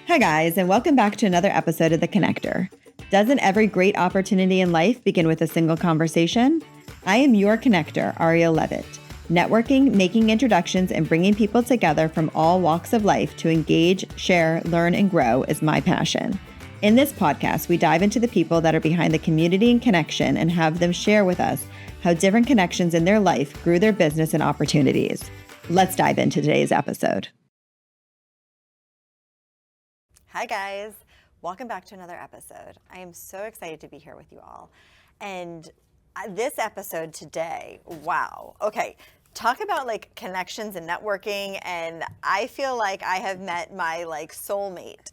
Hi guys, and welcome back to another episode of The Connector. Doesn't every great opportunity in life begin with a single conversation? I am your connector, Arielle Leavitt. Networking, making introductions, and bringing people together from all walks of life to engage, share, learn, and grow is my passion. In this podcast, we dive into the people that are behind the community and connection and have them share with us how different connections in their life grew their business and opportunities. Let's dive into today's episode. Hi guys, welcome back to another episode. I am so excited to be here with you all. And this episode today, wow. Okay, talk about like connections and networking, and I feel like I have met my soulmate.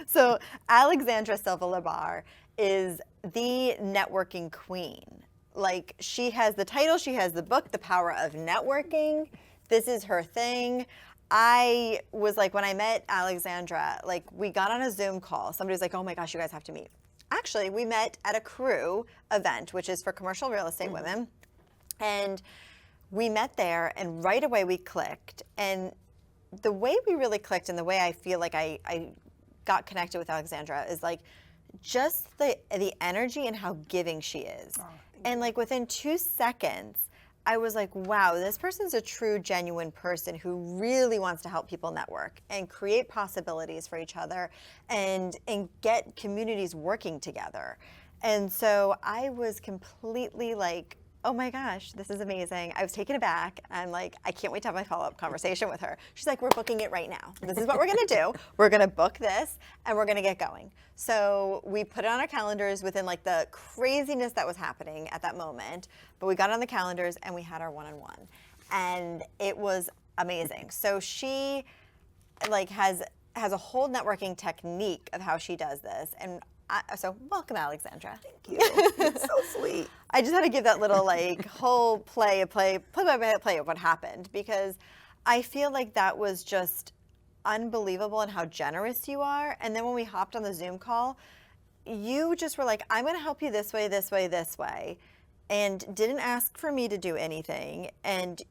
So Alexandra Silva Labarr is the networking queen. Like, she has the title, she has the book, The Power of Networking. This is her thing. I was like, when I met Alexandra, we got on a Zoom call. Somebody was like, oh my gosh, you guys have to meet. Actually, we met at a Crew event, which is for commercial real estate women. And we met there, and right away we clicked. And the way we really clicked, and the way I feel like I got connected with Alexandra, is just the energy and how giving she is. And within 2 seconds, I was like, wow, this person's a true, genuine person who really wants to help people network and create possibilities for each other and get communities working together. And so I was completely like, oh my gosh, this is amazing. I was taken aback. I'm like, I can't wait to have my follow-up conversation with her. She's like, we're booking it right now. This is what we're gonna do. We're gonna book this and we're gonna get going. So we put it on our calendars within the craziness that was happening at that moment, but we got it on the calendars and we had our one-on-one. And it was amazing. So she has a whole networking technique of how she does this. And so welcome, Alexandra. Thank you. It's so sweet. I just had to give that little whole play of what happened, because I feel like that was just unbelievable in how generous you are. And then when we hopped on the Zoom call, you just were like, I'm going to help you this way, this way, this way, and didn't ask for me to do anything. And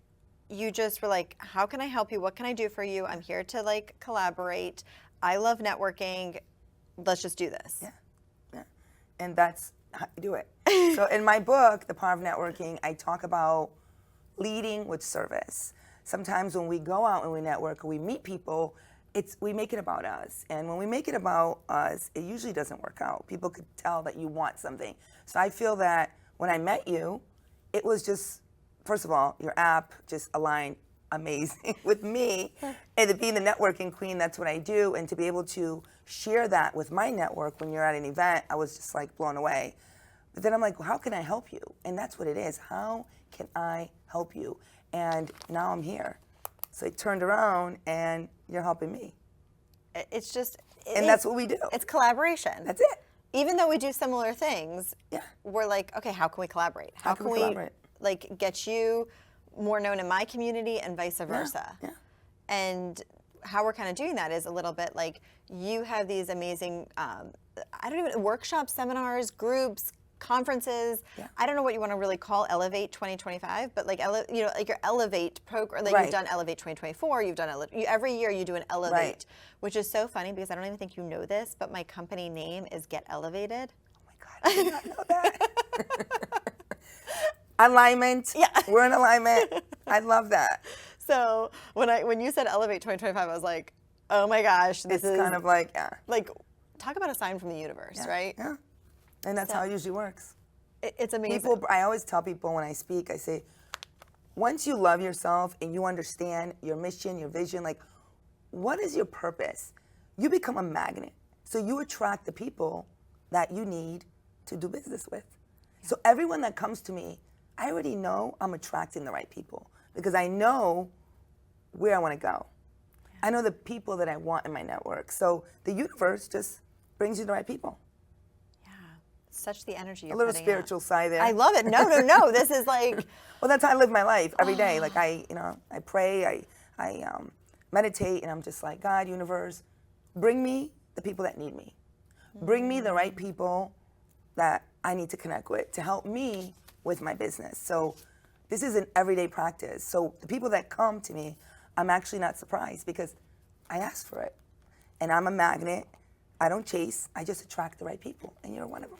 you just were like, how can I help you? What can I do for you? I'm here to collaborate. I love networking. Let's just do this. Yeah. And that's how you do it. So in my book, The Power of Networking, I talk about leading with service. Sometimes when we go out and we network or we meet people, we make it about us. And when we make it about us, it usually doesn't work out. People could tell that you want something. So I feel that when I met you, it was just, first of all, your app just aligned amazing with me. And to being the networking queen, that's what I do. And to be able to share that with my network when you're at an event, I was just blown away. But then I'm like, well, how can I help you? And that's what it is. How can I help you? And now I'm here. So I turned around and you're helping me. It's just... And that's what we do. It's collaboration. That's it. Even though we do similar things, we're like, okay, how can we collaborate? How can we collaborate? Get you more known in my community and vice versa? Yeah. And how we're kind of doing that is a little bit you have these amazing, workshops, seminars, groups, conferences. Yeah. I don't know what you want to really call Elevate 2025, but your Elevate program, you've done Elevate 2024, you've done every year you do an Elevate, which is so funny because I don't even think you know this, but my company name is Get Elevated. Oh my God, I did not know that. Alignment. Yeah. We're in alignment. I love that. So when you said Elevate 2025, I was like, oh my gosh, this is kind of talk about a sign from the universe, right? Yeah. And that's how it usually works. It's amazing. I always tell people when I speak, I say, once you love yourself and you understand your mission, your vision, what is your purpose? You become a magnet. So you attract the people that you need to do business with. Yeah. So everyone that comes to me, I already know I'm attracting the right people because I know where I want to go. Yeah. I know the people that I want in my network. So the universe just brings you the right people. Such the energy you're a little putting spiritual out. Side there. I love it. No. This is well, that's how I live my life every day. I pray, I meditate, and I'm just like, God, universe, bring me the people that need me. Bring me the right people that I need to connect with to help me with my business. So this is an everyday practice. So the people that come to me, I'm actually not surprised because I asked for it. and I'm a magnet. I don't chase. I just attract the right people, and you're one of them.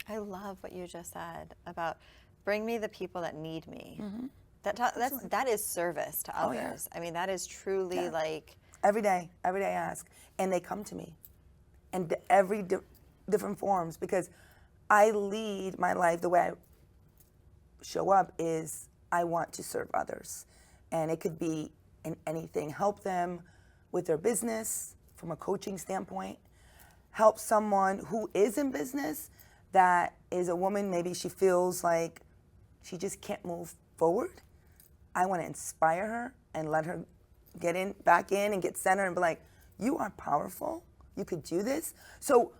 I love what you just said about bring me the people that need me. Mm-hmm. Absolutely. That is service to Oh, yeah. others. I mean, that is truly like, Every day I ask, and they come to me, and every different forms, because I lead my life the way I show up is I want to serve others, and it could be in anything. Help them with their business from a coaching standpoint. Help someone who is in business that is a woman, maybe she feels like she just can't move forward. I want to inspire her and let her get back in and get centered and be like, you are powerful. You could do this. So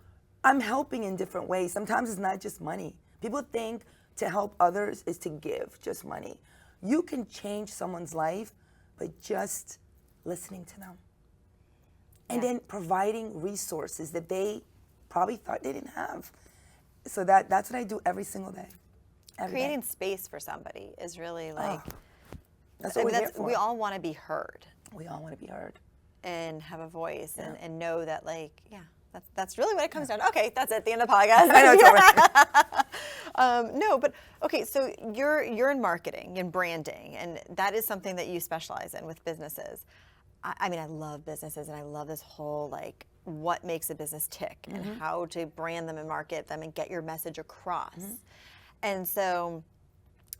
I'm helping in different ways. Sometimes it's not just money. People think to help others is to give just money. You can change someone's life by just listening to them. And then providing resources that they probably thought they didn't have. So that's what I do every single day. creating space for somebody is really like, that's what we're here for. we all want to be heard. We all want to be heard. And have a voice and know that, like, that's really what it comes down to. Okay, that's it, the end of the podcast. I know, it's over. No, but okay, so you're in marketing and branding, and that is something that you specialize in with businesses. I mean, I love businesses, and I love this whole, like, what makes a business tick and how to brand them and market them and get your message across. And so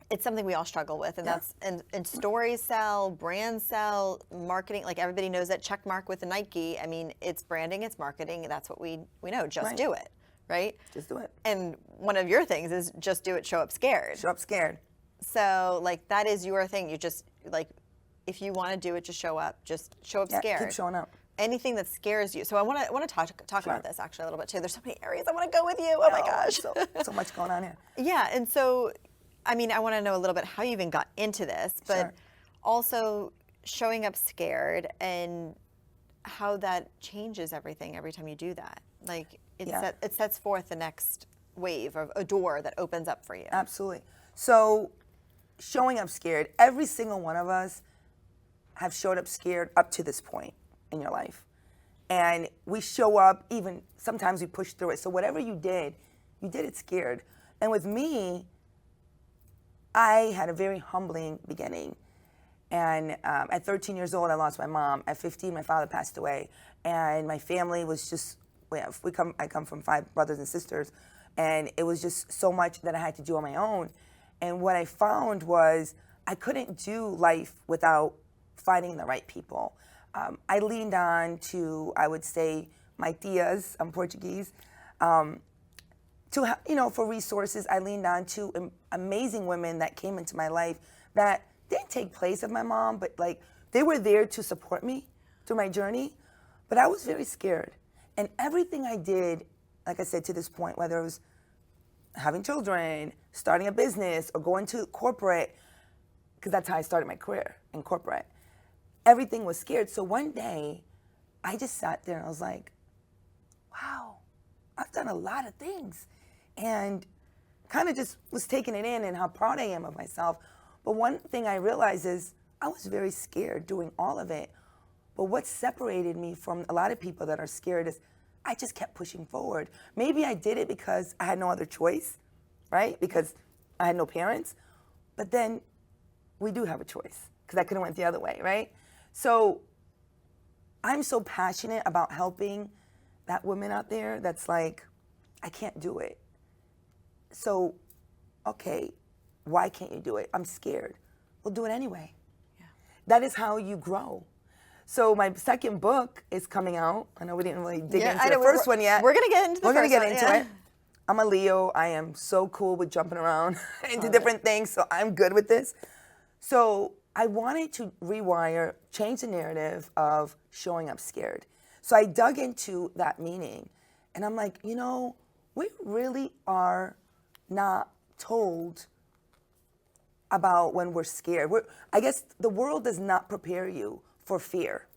it's something we all struggle with, and that's and stories sell, brands sell, marketing. Like, everybody knows that check mark with the Nike. I mean, it's branding, it's marketing. That's what we know. Just do it, right? Just do it. And one of your things is just do it. Show up scared. Show up scared. So, like, that is your thing. You just, like, if you want to do it, just show up. Just show up scared. Keep showing up. Anything that scares you. So I want to talk about this actually a little bit too. There's so many areas I want to go with you. Oh my gosh. So much going on here. Yeah, and so, I mean, I want to know a little bit how you even got into this, but also showing up scared and how that changes everything every time you do that. Like, it sets forth the next wave of a door that opens up for you. Absolutely. So showing up scared, every single one of us have showed up scared up to this point in your life. And we show up, even sometimes we push through it. So whatever you did it scared. And with me, I had a very humbling beginning. And at 13 years old, I lost my mom. At 15, my father passed away. And my family was just, I come from 5 brothers and sisters. And it was just so much that I had to do on my own. And what I found was I couldn't do life without finding the right people. I leaned on to, I would say, my tias, I'm Portuguese, for resources. I leaned on to amazing women that came into my life that didn't take place of my mom, but like they were there to support me through my journey. But I was very scared. And everything I did, like I said, to this point, whether it was having children, starting a business, or going to corporate, because that's how I started my career in corporate. Everything was scared. So one day, I just sat there and I was like, wow, I've done a lot of things. And kind of just was taking it in and how proud I am of myself. But one thing I realized is I was very scared doing all of it. But what separated me from a lot of people that are scared is I just kept pushing forward. Maybe I did it because I had no other choice, right? Because I had no parents. But then we do have a choice because I could have went the other way, right? So I'm so passionate about helping that woman out there that's like, I can't do it. So, okay, why can't you do it? I'm scared. Well, do it anyway. Yeah. That is how you grow. So my second book is coming out. I know we didn't really dig into the first one yet. We're going to get into the first one. We're going to get into it. I'm a Leo. I am so cool with jumping around into different things, so I'm good with this. So I wanted to change the narrative of showing up scared. So I dug into that meaning. And I'm like, we really are not told about when we're scared. I guess the world does not prepare you for fear,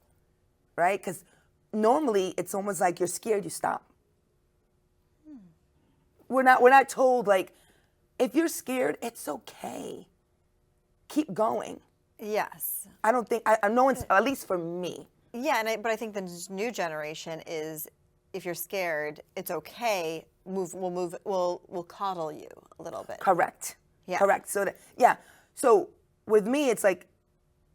right? Because normally it's almost like you're scared, you stop. We're not told, like, if you're scared, it's okay. Keep going. Yes. I don't think, I know, at least for me, Yeah, but I think the new generation is, if you're scared, it's okay. We'll coddle you a little bit. Correct. Yeah. Correct. So yeah. So with me, it's like,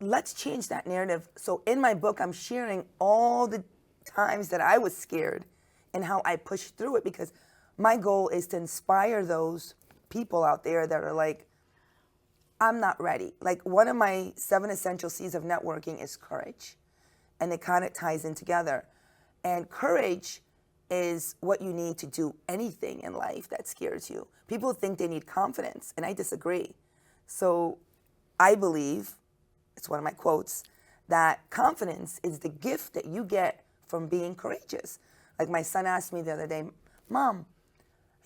let's change that narrative. So in my book, I'm sharing all the times that I was scared and how I pushed through it, because my goal is to inspire those people out there that are like, I'm not ready. Like, one of my 7 essential C's of networking is courage. And it kind of ties in together. And courage is what you need to do anything in life that scares you. People think they need confidence, and I disagree. So I believe, it's one of my quotes, that confidence is the gift that you get from being courageous. Like, my son asked me the other day, Mom,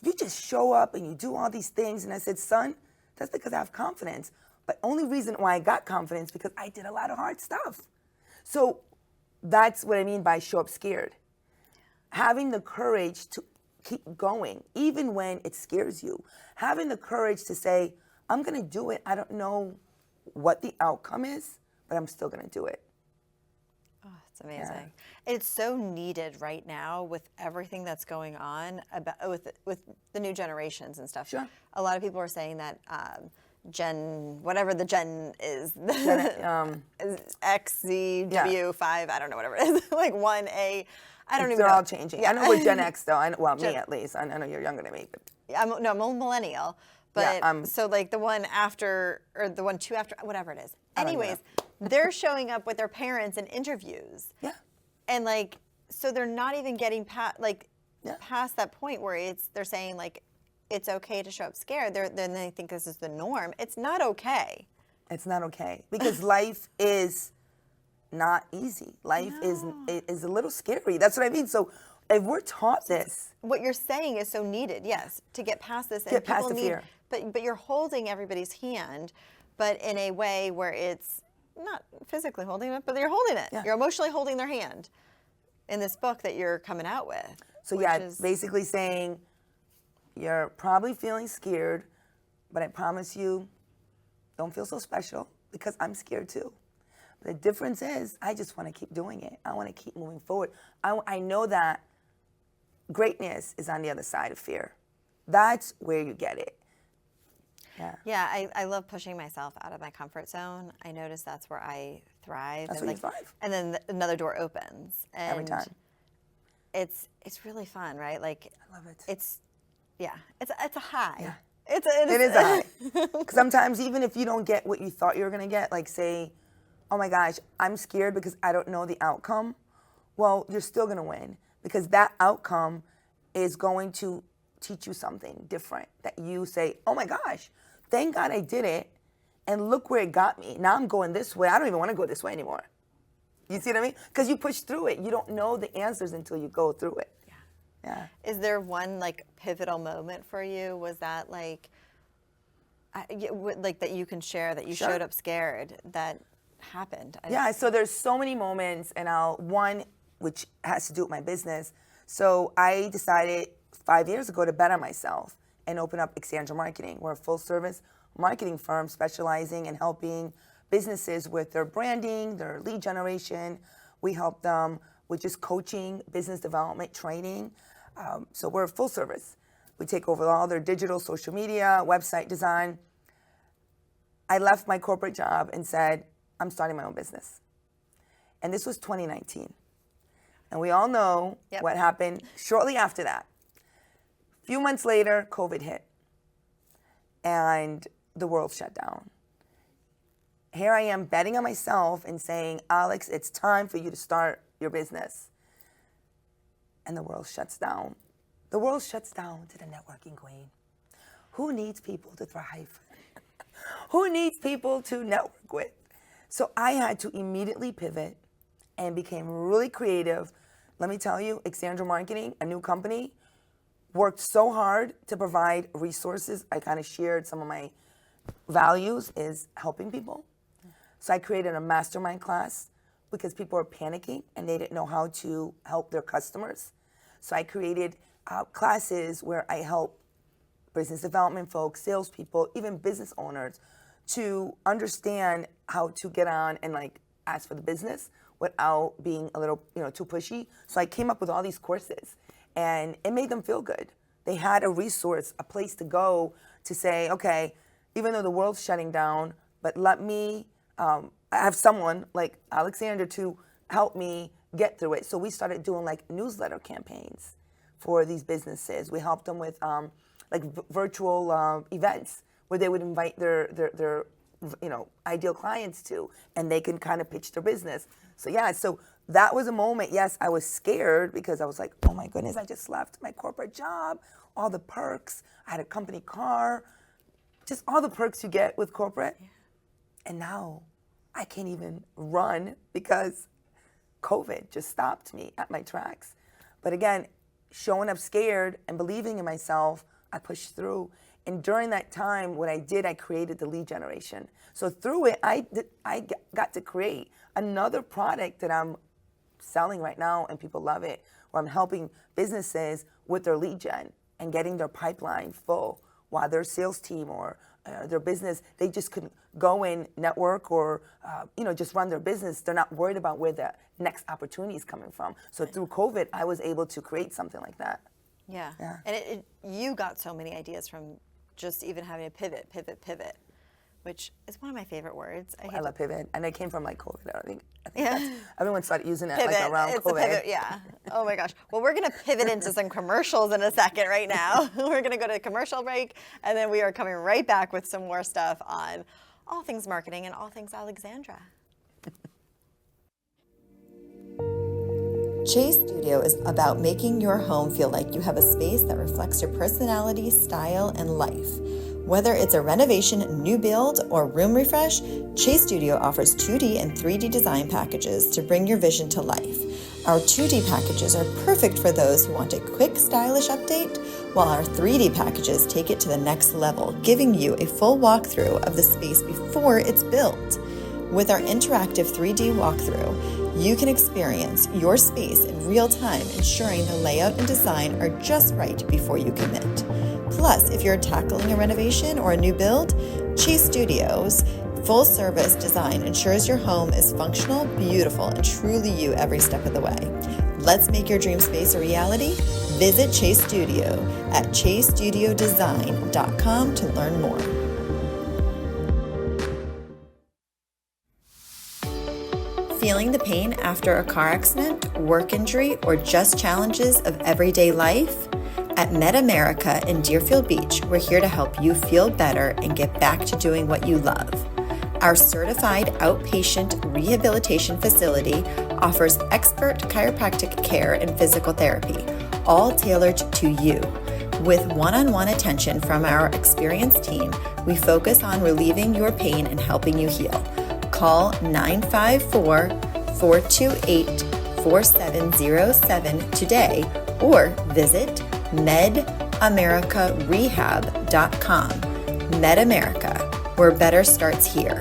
you just show up and you do all these things. And I said, son, that's because I have confidence. But only reason why I got confidence because I did a lot of hard stuff. So that's what I mean by show up scared. Having the courage to keep going, even when it scares you. Having the courage to say, I'm going to do it. I don't know what the outcome is, but I'm still going to do it. Oh, it's amazing. It's so needed right now with everything that's going on with the new generations and stuff. Sure. A lot of people are saying that whatever the Gen is, X, Z, W, 5, I don't know, whatever it is, like 1A. I don't even know. They're all changing. Yeah. I know we're Gen X, though. Me at least. I know you're younger than me. But. I'm a millennial. But so like the one after, or the one two after, whatever it is. Anyways, they're showing up with their parents in interviews. Yeah. And like, so they're not even getting past that point where they're saying like, it's okay to show up scared. Then they think this is the norm. It's not okay. It's not okay, because life is not easy. Life is a little scary. That's what I mean. So if we're taught this, what you're saying is so needed. Yes, to get past this. Get past the fear. But you're holding everybody's hand, but in a way where it's not physically holding it, but you're holding it. Yeah. You're emotionally holding their hand in this book that you're coming out with. So basically saying, you're probably feeling scared, but I promise you, don't feel so special, because I'm scared too. But the difference is, I just want to keep doing it. I want to keep moving forward. I know that greatness is on the other side of fear. That's where you get it. Yeah, I love pushing myself out of my comfort zone. I notice that's where I thrive. That's where you thrive. And then another door opens. And every time. It's really fun, right? Like, I love it. It's a high. Yeah. It is a high. Sometimes even if you don't get what you thought you were going to get, like say, oh my gosh, I'm scared because I don't know the outcome. Well, you're still going to win, because that outcome is going to teach you something different, that you say, oh my gosh, thank God I did it, and look where it got me. Now I'm going this way. I don't even want to go this way anymore. You see what I mean? Because you push through it. You don't know the answers until you go through it. Yeah. Is there one like pivotal moment for you? Was that like that you can share, that you showed up scared, that happened? Yeah. So there's so many moments, and one which has to do with my business. So I decided 5 years ago to bet on myself and open up Xandra Marketing. We're a full-service marketing firm specializing in helping businesses with their branding, their lead generation. We help them with just coaching, business development, training. So we're full service. We take over all their digital, social media, website design. I left my corporate job and said, I'm starting my own business. And this was 2019. And we all know what happened shortly after that. A few months later, COVID hit. And the world shut down. Here I am betting on myself and saying, Alex, it's time for you to start your business. And the world shuts down. The world shuts down to the networking queen. Who needs people to thrive? Who needs people to network with? So I had to immediately pivot and became really creative. Let me tell you, Xandra Marketing, a new company, worked so hard to provide resources. I kind of shared some of my values is helping people. So I created a mastermind class because people were panicking and they didn't know how to help their customers. So I created classes where I help business development folks, salespeople, even business owners to understand how to get on and like ask for the business without being a little, too pushy. So I came up with all these courses, and it made them feel good. They had a resource, a place to go to say, okay, even though the world's shutting down, but let me I have someone like Alexandra to help me get through it. So we started doing like newsletter campaigns for these businesses. We helped them with virtual events where they would invite their ideal clients to, and they can kind of pitch their business. So so that was a moment. Yes, I was scared because I was like, oh my goodness, I just left my corporate job, all the perks. I had a company car, just all the perks you get with corporate. Yeah. And now I can't even run because COVID just stopped me at my tracks. But again, showing up scared and believing in myself, I pushed through. And during that time, what I did, I created the lead generation. So through it, I got to create another product that I'm selling right now, and people love it, where I'm helping businesses with their lead gen and getting their pipeline full while their sales team or their business, they just could go in, network, or just run their business. They're not worried about where the next opportunity is coming from. So through COVID, I was able to create something like that. Yeah. And you got so many ideas from just even having a pivot, which is one of my favorite words. I love pivot, and it came from like COVID. I think yeah. that's, everyone started using it pivot. Like around it's COVID. A pivot, yeah. Oh my gosh. Well, we're gonna pivot into some commercials in a second right now. We're gonna go to a commercial break, and then we are coming right back with some more stuff on all things marketing and all things Alexandra. Chase Studio is about making your home feel like you have a space that reflects your personality, style, and life. Whether it's a renovation, new build, or room refresh, Chase Studio offers 2D and 3D design packages to bring your vision to life. Our 2D packages are perfect for those who want a quick, stylish update, while our 3D packages take it to the next level, giving you a full walkthrough of the space before it's built. With our interactive 3D walkthrough, you can experience your space in real time, ensuring the layout and design are just right before you commit. Plus, if you're tackling a renovation or a new build, Chase Studios' full-service design ensures your home is functional, beautiful, and truly you every step of the way. Let's make your dream space a reality. Visit Chase Studio at chasestudiodesign.com to learn more. Feeling the pain after a car accident, work injury, or just challenges of everyday life? At MedAmerica in Deerfield Beach, we're here to help you feel better and get back to doing what you love. Our certified outpatient rehabilitation facility offers expert chiropractic care and physical therapy, all tailored to you. With one-on-one attention from our experienced team, we focus on relieving your pain and helping you heal. Call 954-428-4707 today or visit medamericarehab.com. MedAmerica, where better starts here.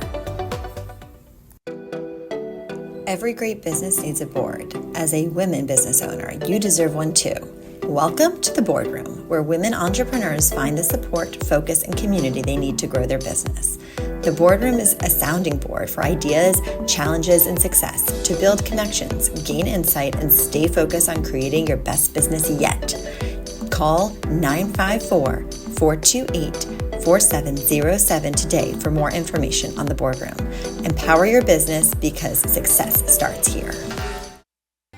Every great business needs a board. As a women business owner, you deserve one too. Welcome to the boardroom, where women entrepreneurs find the support, focus, and community they need to grow their business. The boardroom is a sounding board for ideas, challenges, and success to build connections, gain insight, and stay focused on creating your best business yet. Call 954-428-4707 today for more information on the boardroom. Empower your business because success starts here.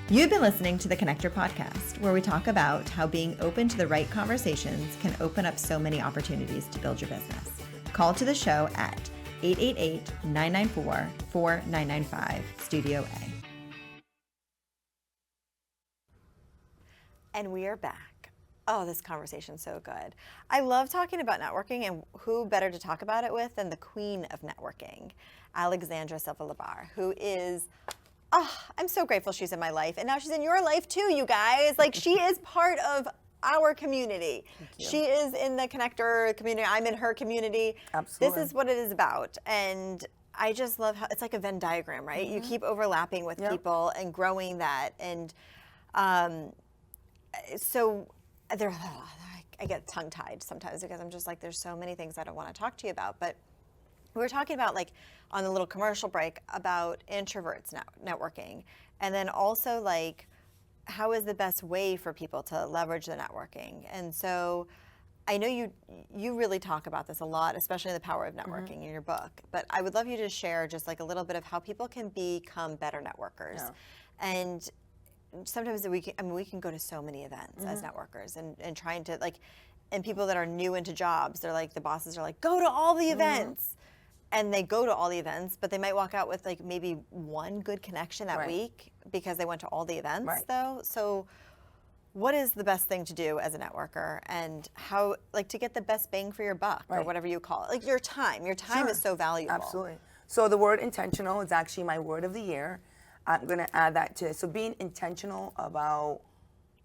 You've been listening to the Connector Podcast, where we talk about how being open to the right conversations can open up so many opportunities to build your business. Call to the show at 888-994-4995, Studio A. And we are back. Oh, this conversation's so good. I love talking about networking, and who better to talk about it with than the queen of networking, Alexandra Silva Labarr, who is... I'm so grateful she's in my life. And now she's in your life too, you guys. Like, she is part of our community. She is in the Connector community. I'm in her community. Absolutely. This is what it is about. And I just love how it's like a Venn diagram, right? Mm-hmm. You keep overlapping with people and growing that. And so I get tongue-tied sometimes because I'm just like, there's so many things I don't want to talk to you about. But we were talking about, like, on the little commercial break, about introverts networking, and then also, like, how is the best way for people to leverage the networking. And so I know you really talk about this a lot, especially the power of networking in your book, but I would love you to share just like a little bit of how people can become better networkers. Yeah. And sometimes we can go to so many events as networkers, and trying to, like, and people that are new into jobs, they're like, the bosses are like, go to all the events. And they go to all the events, but they might walk out with like maybe one good connection that week because they went to all the events though. So what is the best thing to do as a networker, and how, like, to get the best bang for your buck or whatever you call it? Like your time is so valuable. Absolutely. So the word intentional is actually my word of the year. I'm going to add that to it. So being intentional about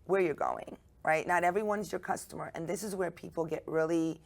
where you're going, right? Not everyone's your customer. And this is where people get really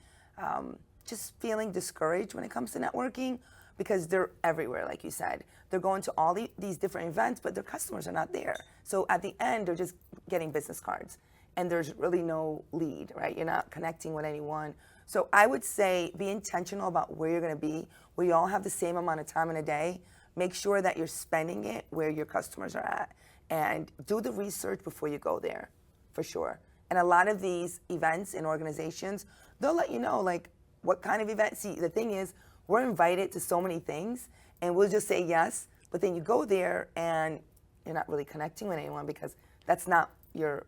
just feeling discouraged when it comes to networking, because they're everywhere, like you said. They're going to all these different events, but their customers are not there. So at the end, they're just getting business cards, and there's really no lead, right? You're not connecting with anyone. So I would say be intentional about where you're going to be. We all have the same amount of time in a day. Make sure that you're spending it where your customers are at, and do the research before you go there, for sure. And a lot of these events and organizations, they'll let you know, like, what kind of event. See, the thing is, we're invited to so many things, and we'll just say yes, but then you go there and you're not really connecting with anyone because that's not your,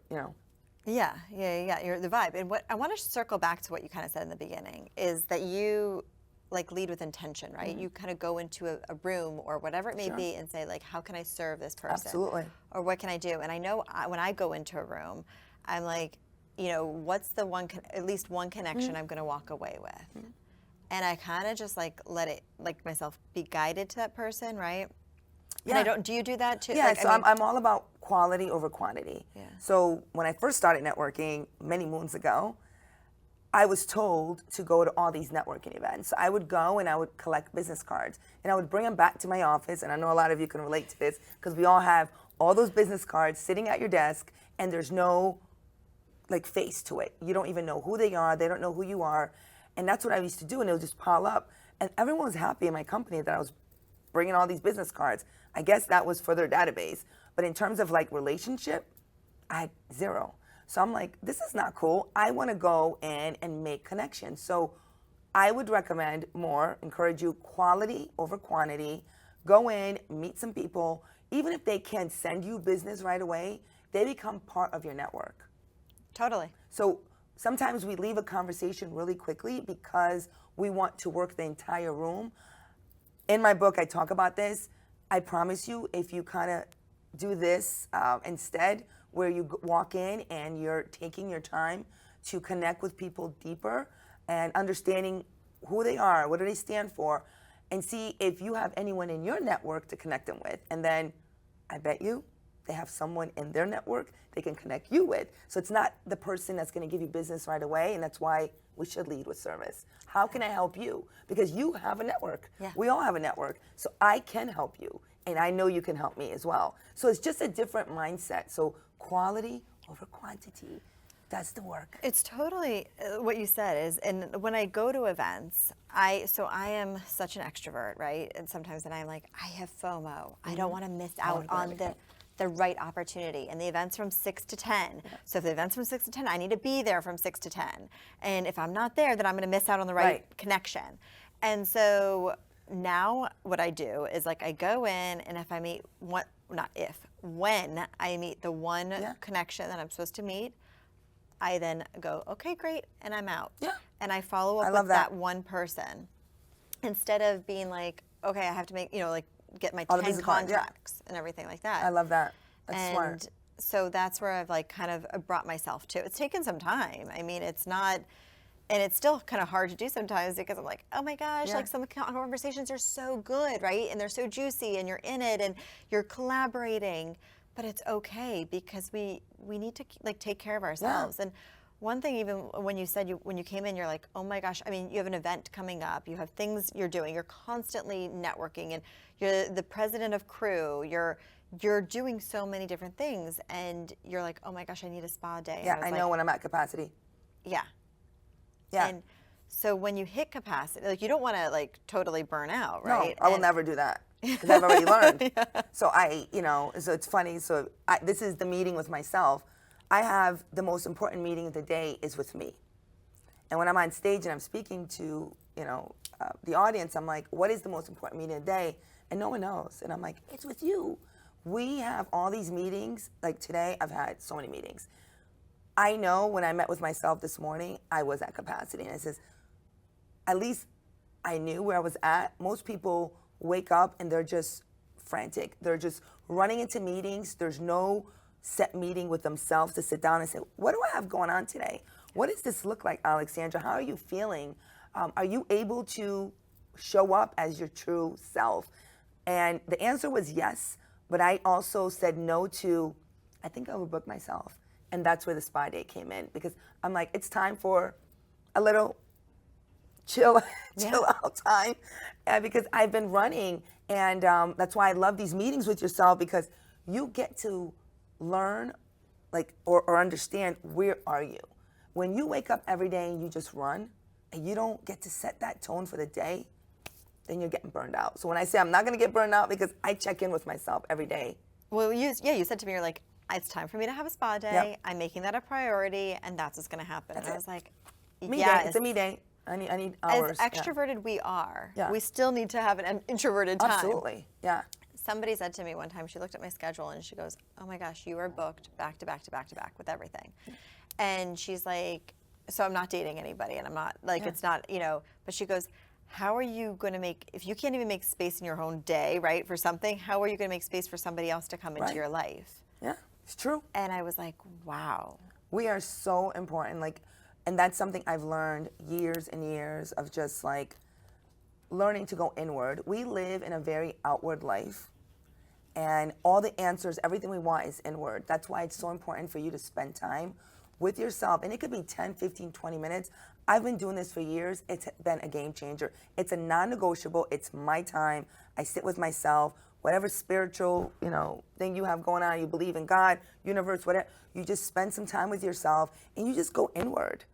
Yeah, you're the vibe. And what I want to circle back to what you kind of said in the beginning is that you, like, lead with intention, right? You kind of go into a room or whatever it may be and say, like, how can I serve this person? Absolutely. Or what can I do? And I know when I go into a room, I'm like, what's the at least one connection I'm going to walk away with? And I kind of just like let it, like, myself be guided to that person, right? Yeah. And I don't. Do you do that too? Yeah. Like, So I'm all about quality over quantity. Yeah. So when I first started networking many moons ago, I was told to go to all these networking events. So I would go and I would collect business cards, and I would bring them back to my office. And I know a lot of you can relate to this because we all have all those business cards sitting at your desk, and there's no, like, face to it. You don't even know who they are. They don't know who you are. And that's what I used to do, and it would just pile up. And everyone was happy in my company that I was bringing all these business cards. I guess that was for their database. But in terms of, like, relationship, I had zero. So I'm like, this is not cool. I want to go in and make connections. So I would recommend encourage you, quality over quantity. Go in, meet some people. Even if they can't send you business right away, they become part of your network. Totally. So sometimes we leave a conversation really quickly because we want to work the entire room. In my book, I talk about this. I promise you, if you kind of do this instead, where you walk in and you're taking your time to connect with people deeper and understanding who they are, what do they stand for, and see if you have anyone in your network to connect them with. And then I bet you they have someone in their network they can connect you with. So it's not the person that's going to give you business right away, and that's why we should lead with service. How can I help you? Because you have a network. Yeah. We all have a network. So I can help you, and I know you can help me as well. So it's just a different mindset. So quality over quantity. That's the work. It's totally what you said is, and when I go to events, I am such an extrovert, right? And sometimes then I'm like, I have FOMO. I don't want to miss out on the right opportunity. And the event's from 6 to 10. Yeah. So if the event's from 6 to 10, I need to be there from 6 to 10. And if I'm not there, then I'm going to miss out on the right connection. And so now what I do is, like, I go in, and if I meet when I meet the one connection that I'm supposed to meet, I then go, okay, great, and I'm out. Yeah. And I follow up with that one person instead of being like, okay, I have to make, like, get my 10 contacts and everything like that. I love that. That's smart. So that's where I've, like, kind of brought myself to. It's taken some time. I mean, it's not, and it's still kind of hard to do sometimes because I'm like, oh my gosh, like, some conversations are so good, right? And they're so juicy, and you're in it and you're collaborating. But it's okay because we need to, like, take care of ourselves. Yeah. And one thing, even when you said when you came in, you're like, oh my gosh, I mean, you have an event coming up, you have things you're doing, you're constantly networking, and you're the president of crew, you're doing so many different things, and you're like, oh my gosh, I need a spa day. Yeah, I know when I'm at capacity. Yeah. Yeah. And So when you hit capacity, like you don't want to like totally burn out, No, right? I will never do that because I've already learned. Yeah. So so it's funny. So this is the meeting with myself. I have the most important meeting of the day is with me. And when I'm on stage and I'm speaking to, the audience, I'm like, what is the most important meeting of the day? And no one knows. And I'm like, it's with you. We have all these meetings. Like today, I've had so many meetings. I know when I met with myself this morning, I was at capacity. And I says, at least I knew where I was at. Most people wake up and they're just frantic. They're just running into meetings. There's no set meeting with themselves to sit down and say, what do I have going on today? What does this look like, Alexandra? How are you feeling? Are you able to show up as your true self? And the answer was yes, but I also said no to, I think I overbooked myself. And that's where the spa day came in, because I'm like, it's time for a little chill out time, because I've been running, and that's why I love these meetings with yourself, because you get to learn, or understand, where are you? When you wake up every day and you just run, and you don't get to set that tone for the day, then you're getting burned out. So when I say I'm not going to get burned out, because I check in with myself every day. Well, you said to me, you're like, it's time for me to have a spa day. Yep. I'm making that a priority, and that's what's going to happen. That's and I it. was like, Me yes. day. It's a me day. I need hours. As extroverted we are, Yeah. we still need to have an introverted time. Absolutely. Yeah. Somebody said to me one time, she looked at my schedule and she goes, oh my gosh, you are booked back to back to back to back with everything. And she's like, so I'm not dating anybody, and I'm not, like, it's not, but she goes, how are you going to if you can't even make space in your own day, right, for something, how are you going to make space for somebody else to come into your life? Yeah, it's true. And I was like, wow. We are so important, and that's something I've learned years and years of, just learning to go inward. We live in a very outward life, and all the answers, everything we want is inward. That's why it's so important for you to spend time with yourself, and it could be 10, 15, 20 minutes. I've been doing this for years. It's been a game changer. It's a non-negotiable. It's my time. I sit with myself. Whatever spiritual, thing you have going on, you believe in God, universe, whatever, you just spend some time with yourself and you just go inward,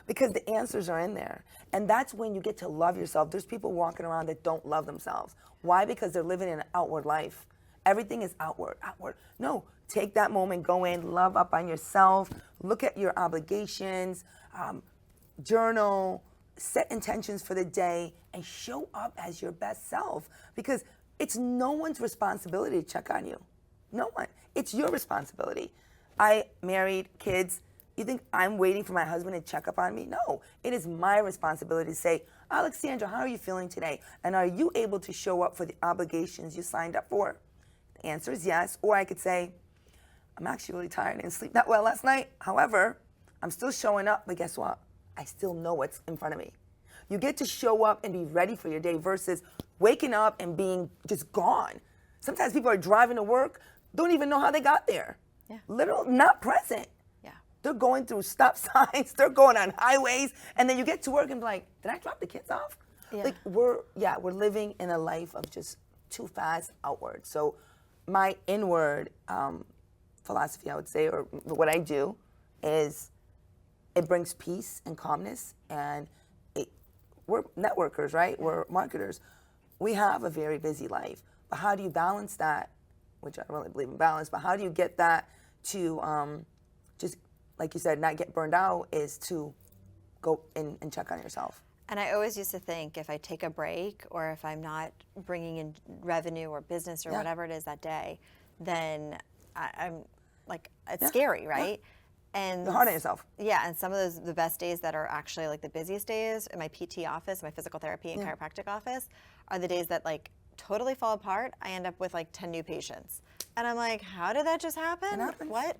because the answers are in there. And that's when you get to love yourself. There's people walking around that don't love themselves. Why? Because they're living in an outward life. Everything is outward. No, take that moment, go in, love up on yourself, look at your obligations, journal, set intentions for the day, and show up as your best self, because it's no one's responsibility to check on you. No one. It's your responsibility. I married, kids. You think I'm waiting for my husband to check up on me? No. It is my responsibility to say, Alexandra, how are you feeling today? And are you able to show up for the obligations you signed up for? The answer is yes. Or I could say, I'm actually really tired. I didn't sleep that well last night. However, I'm still showing up, but guess what? I still know what's in front of me. You get to show up and be ready for your day versus waking up and being just gone. Sometimes people are driving to work, don't even know how they got there. Yeah. Literal, not present. Yeah. They're going through stop signs, they're going on highways, and then you get to work and be like, did I drop the kids off? Yeah. We're living in a life of just too fast outward. So my inward philosophy, I would say, or what I do, is it brings peace and calmness, and we're networkers, right? We're marketers. We have a very busy life, but how do you balance that, which I don't really believe in balance, but how do you get that to just, like you said, not get burned out, is to go in and check on yourself. And I always used to think, if I take a break, or if I'm not bringing in revenue or business or whatever it is that day, then I'm like, it's scary, right? Yeah. And You're hard on yourself. Yeah, and some of the best days that are actually like the busiest days in my PT office, my physical therapy and chiropractic office, are the days that totally fall apart. I end up with 10 new patients. And I'm like, how did that just happen? It happens. What?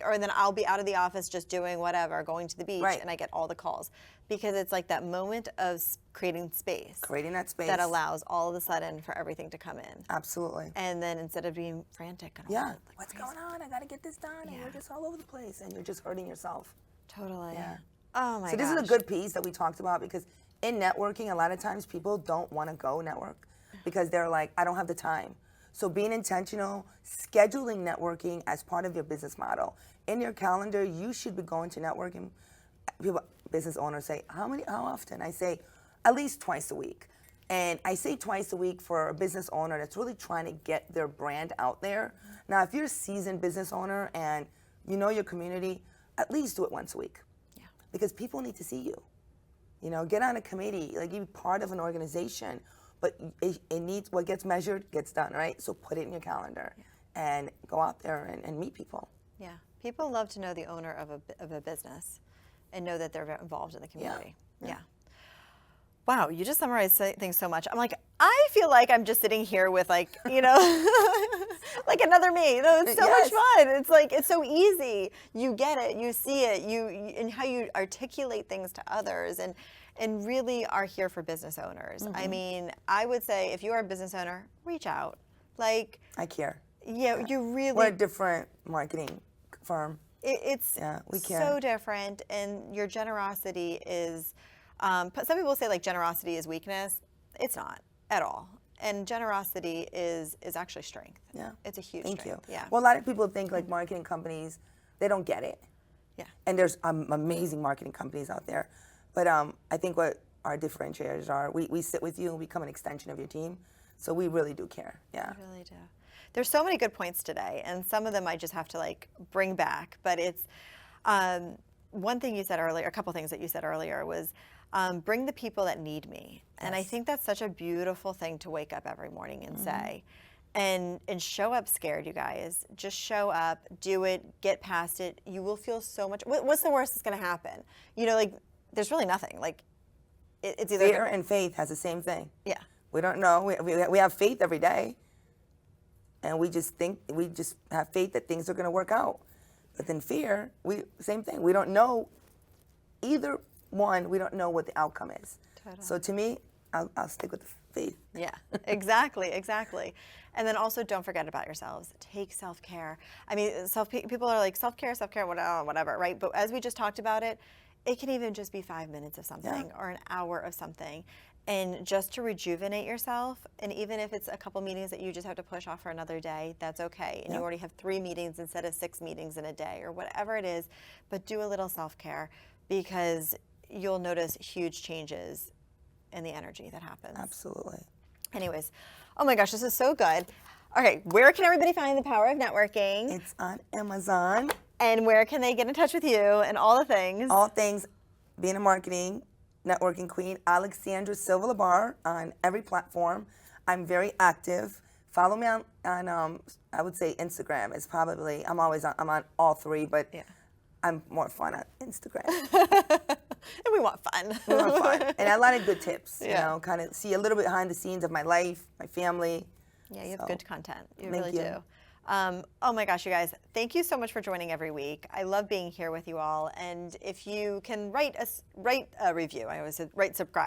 Or then I'll be out of the office just doing whatever, going to the beach, Right. and I get all the calls. Because it's that moment of creating space. Creating that space. That allows all of a sudden for everything to come in. Absolutely. And then instead of being frantic and Yeah. all What's going on? I got to get this done. And you're just all over the place, and you're just hurting yourself. Totally. Yeah. Oh my gosh. So this is a good piece that we talked about, because in networking, a lot of times people don't want to go network because they're like, I don't have the time. So being intentional, scheduling networking as part of your business model. In your calendar, you should be going to networking. People, business owners say, how often? I say, at least twice a week. And I say twice a week for a business owner that's really trying to get their brand out there. Now, if you're a seasoned business owner and you know your community, at least do it once a week. Yeah. Because people need to see you. You know, get on a committee, like you're part of an organization, but it needs, what gets measured gets done, right? So put it in your calendar and go out there and meet people. Yeah. People love to know the owner of a business and know that they're involved in the community. Yeah. Wow, you just summarized things so much. I'm like, I feel like I'm just sitting here with like, you know, like another me. No, it's so much fun. It's like, it's so easy. You get it, you see it, and how you articulate things to others and really are here for business owners. I mean, I would say if you are a business owner, reach out. Like, I care. Yeah, you really. We're a different marketing firm. It's we care. So different, and your generosity is. Some people say like generosity is weakness. It's not at all. And generosity is actually strength. Yeah. It's a huge Thank strength. you. Yeah. Well, a lot of people think like marketing companies, they don't get it. Yeah. And there's amazing marketing companies out there. But I think what our differentiators are, we sit with you and we become an extension of your team. So we really do care. Yeah. We really do. There's so many good points today, and some of them I just have to like bring back. But it's one thing you said earlier, a couple things that you said earlier was bring the people that need me. And I think that's such a beautiful thing to wake up every morning and say. And show up scared, you guys. Just show up, do it, get past it. You will feel so much. What's the worst that's going to happen? You know, like, there's really nothing. Like, it's either fear and faith has the same thing. Yeah. We don't know. We have faith every day. And we just have faith that things are going to work out. But then fear, same thing. We don't know either one. We don't know what the outcome is. Totally. So to me, I'll stick with the faith. Yeah, exactly. And then also don't forget about yourselves. Take self-care. I mean, people are like self-care, whatever, right? But as we just talked about it can even just be 5 minutes of something or an hour of something. And just to rejuvenate yourself, and even if it's a couple meetings that you just have to push off for another day, that's okay. And you already have 3 meetings instead of 6 meetings in a day or whatever it is, but do a little self-care because you'll notice huge changes in the energy that happens. Absolutely. Anyways, oh my gosh, this is so good. Okay, where can everybody find The Power of Networking? It's on Amazon. And where can they get in touch with you and all the things? All things, being a marketing, networking queen, Alexandra Silva Labarr on every platform. I'm very active. Follow me on I would say Instagram. It's probably, I'm on all 3, but I'm more fun on Instagram. And we want fun. We want fun. And a lot of good tips, you know, kind of see a little bit behind the scenes of my life, my family. Yeah, you have good content. You really do. Oh my gosh, you guys, thank you so much for joining every week. I love being here with you all. And if you can write a review, I always say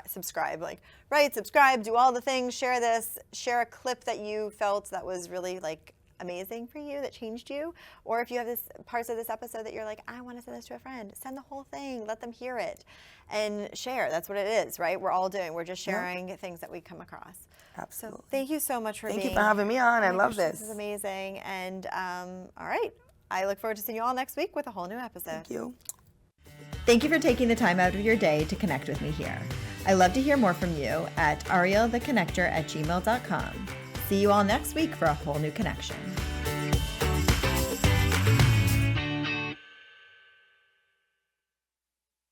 subscribe, like write, subscribe, do all the things, share this, share a clip that you felt that was really like amazing for you, that changed you. Or if you have parts of this episode that you're like, I want to send this to a friend, send the whole thing, let them hear it and share. That's what it is, right? We're just sharing things that we come across. Absolutely. So thank you so much for Thank you for having me on. I love this. This is amazing. And all right, I look forward to seeing you all next week with a whole new episode. Thank you. Thank you for taking the time out of your day to connect with me here. I love to hear more from you at arielletheconnector@gmail.com. See you all next week for a whole new connection.